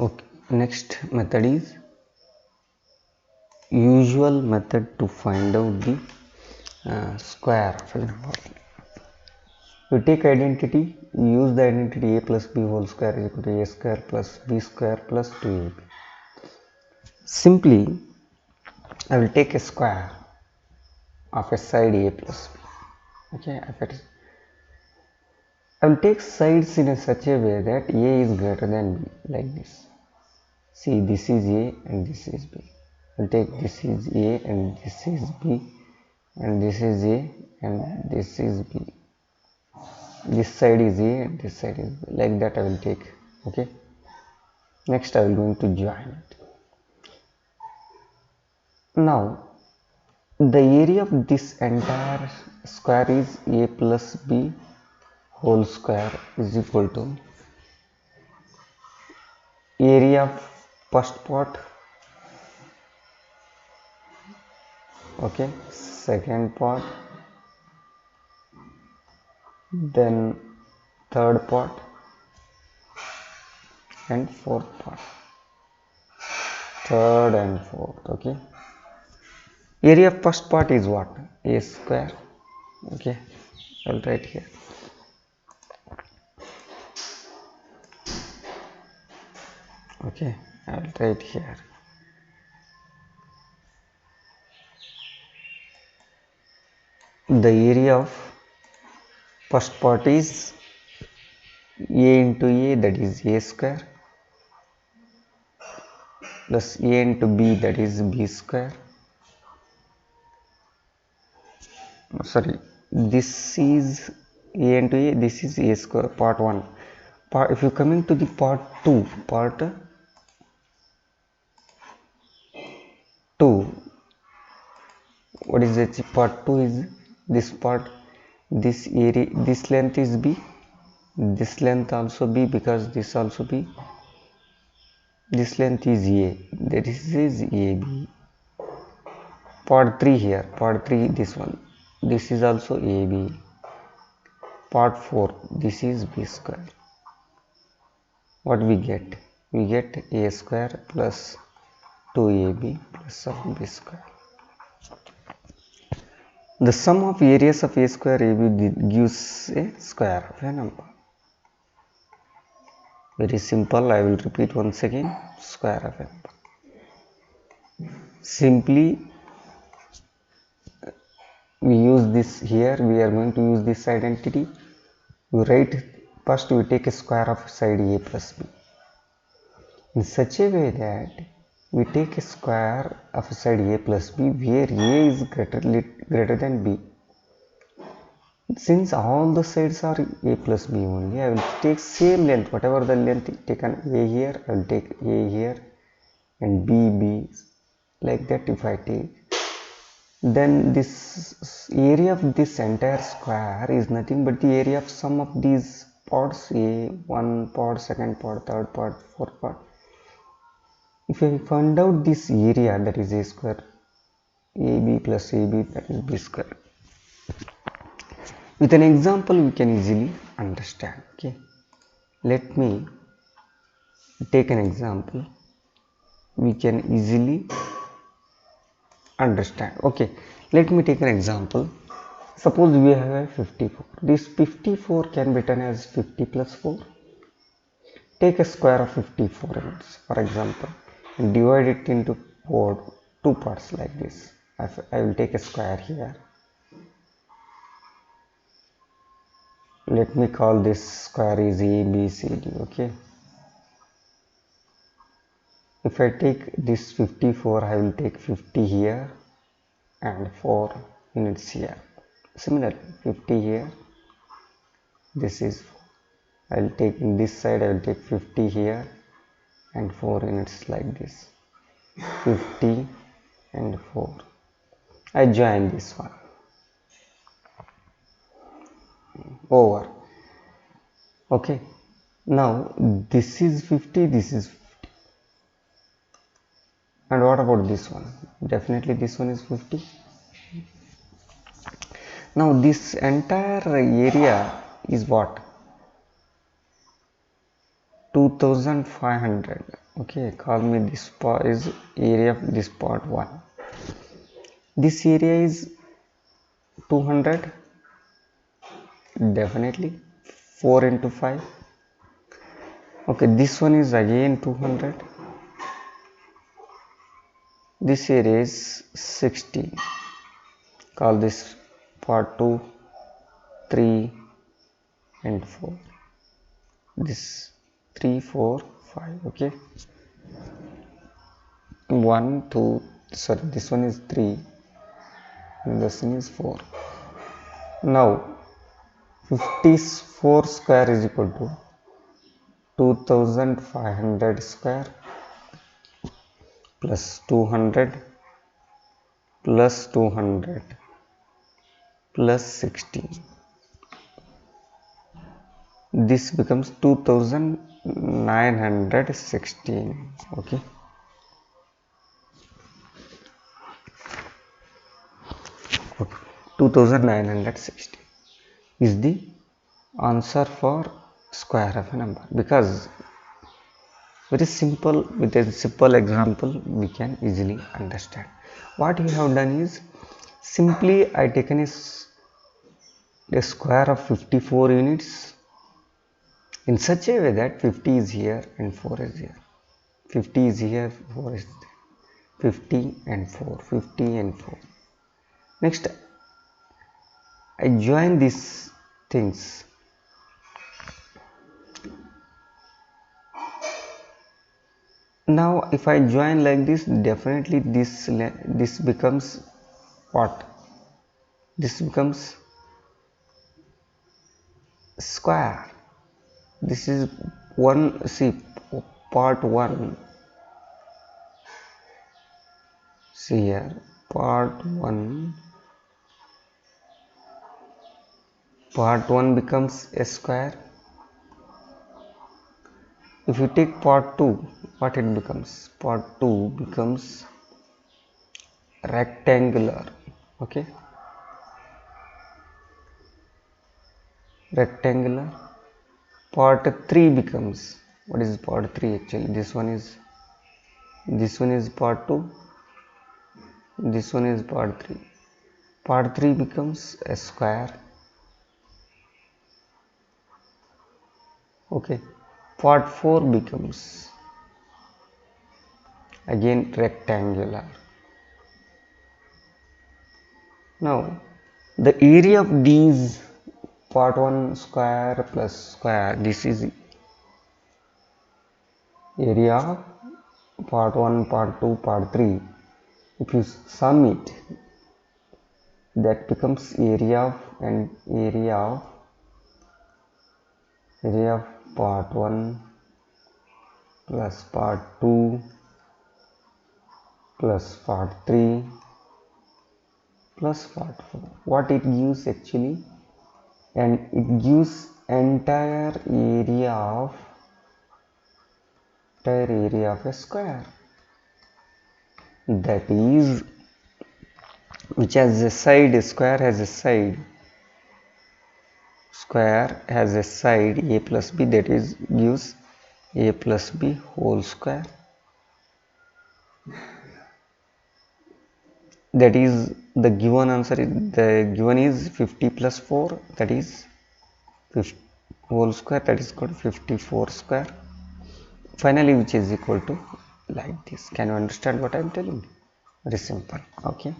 Okay, next method is usual method to find out the square of a number. We take identity, we use the identity a plus b whole square is equal to a square plus b square plus 2ab. Simply, I will take a square of a side a plus b. Okay, I will take sides in such a way that a is greater than b, like this. See, this is a and this is b. I will take this is a and this is b, and this is a and this is b. This side is a and this side is b. Like that I will take. Okay. Next I will going to join it. Now the area of this entire square is a plus b whole square is equal to area of first part, okay, second part, then third part and fourth part, third and fourth. Okay, area of first part is what? A square. Okay, I'll write here. Okay, I'll write here. The area of first part is a into a, that is a square, plus a into b, that is b square. Sorry, this is a into a, this is a square, part 1. If you come into the part 2, what is it? Part 2 is this part, this area, this length is b, this length also b, because this also b, this length is a, this is ab. Part 3 here, part 3, this one, this is also ab. Part 4, this is b square. What we get? We get a square plus 2ab plus of b square. The sum of areas of a square ab gives a square of a number. Very simple. I will repeat once again. Square of a number. Simply we use this here. We are going to use this identity. We write first. We take a square of side a plus b in such a way that we take a square of side a plus b where a is greater than b. Since all the sides are a plus b only, I will take same length, whatever the length taken a here, I will take a here and b, like that. If I take, then this area of this entire square is nothing but the area of sum of these parts, a, one part, second part, third part, fourth part. If I find out this area, that is a square, ab plus ab, that is b square. With an example we can easily understand. Okay, let me take an example, we can easily understand. Okay, let me take an example. Suppose we have a 54. This 54 can be written as 50 plus 4. Take a square of 54 units, for example, and divide it into two parts like this. I will take a square here. Let me call this square is A, B, C, D. Okay. If I take this 54, I will take 50 here and 4 units here. Similarly, 50 here, this is 4. I will take in this side, I will take 50 here and 4 units like this. 50 and 4. I join this one. Over. Okay. Now this is 50, this is 50. And what about this one? Definitely this one is 50. Now this entire area is what? 2500. Okay, call me this part is area of this part 1. This area is 200, definitely 4 into 5. Okay, this one is again 200. This area is 60. Call this part 2, 3 and 4. This 3, 4, 5. Okay, 1, 2, sorry, this one is 3 and this one is 4. Now 54 square is equal to 2500 square plus 200 plus 200 plus 16. This becomes 2916. Okay, okay. 2916 is the answer for square of a number, because very simple, with a simple example we can easily understand. What we have done is simply I taken a square of 54 units in such a way that 50 is here and 4 is here, 50 is here, 4 is there, 50 and 4, 50 and 4. Next I join these things. Now if I join like this, definitely this becomes what? This becomes square. This is one, see, part 1, see here, part 1 becomes a square. If you take part 2, what it becomes? Part 2 becomes rectangular. Okay, rectangular. Part 3 becomes, what is part 3 actually? This one is part 2, this one is part 3. Part 3 becomes a square. Okay, part 4 becomes again rectangular. Now the area of these part 1 square plus square, this is area of part 1, part 2, part 3. If you sum it, that becomes area of, and area of part 1 plus part 2 plus part 3 plus part 4. What it gives actually? And it gives entire area of a square, that is, which has a side, square has a side, square has a side a plus b, that is gives a plus b whole square. That is the given answer. The given is 50 plus 4, that is 50 whole square, that is called 54 square. Finally, which is equal to like this. Can you understand what I am telling? Very simple. Okay.